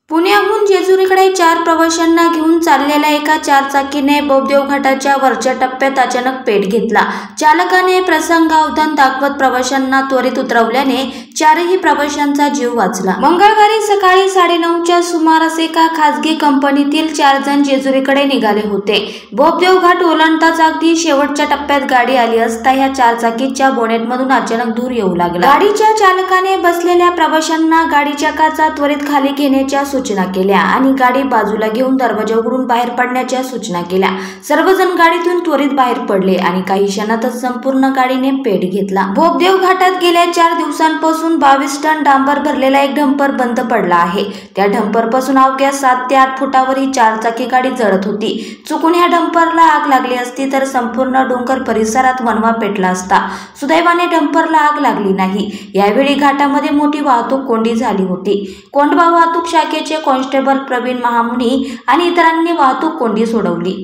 पुण्याहून जेजुरीकडे 4 प्रवाशांना घेऊन चाललेल्या एका चारचाकीने बोबदेव घाटाच्या वरच्या टप्प्यात अचानक पेट घेतला। चालकाने प्रसंगावधान दाखवत प्रवाशांना त्वरित उतरवल्याने 4ही प्रवाशांचा जीव वाचला। मंगळवारी सकाळी 9:30च्या सुमारास एका खासगी कंपनीतील 4 जण जेजुरीकडे निघाले होते। बोबदेव घाट ओलांडताच अगदी शेवटच्या टप्प्यात गाडी आली असता ह्या चारचाकीच्या बोनेटमधून अचानक धूर येऊ लागला। गाडीच्या चालकाने बसलेल्या प्रवाशांना गाडीच्या काचा त्वरित खाली घेण्याच्या सूचना केल्या आणि गाडी बाजूला घेऊन दरवाजा उघडून बाहेर पडण्याच्या सूचना केल्या। सर्वजण गाडीतून त्वरित बाहेर पडले आणि काही क्षणातच संपूर्ण गाडीने पेट घेतला। बोबदेव घाटात गेल्या 4 दिवसांपासून 22 टन डांबर भरलेला एक डंपर बंद पडला आहे। त्या डंपर पासून अवघ्या 7 ते 8 फुटावर ही चारचाकी गाडी जळत होती। चुकून या डंपरला आग लागली असती तर संपूर्ण डोंगर परिसरात वणवा पेटला असता। सुदैवाने डंपरला आग लागली नाही। यावेळी घाटामध्ये मोठी वाहतूक कोंडी झाली होती। कोंढवा वाहतूक शाखेचे कॉन्स्टेबल प्रवीण महामुनी आणि इतरांनी वाहतूक कोंडी सोडवली।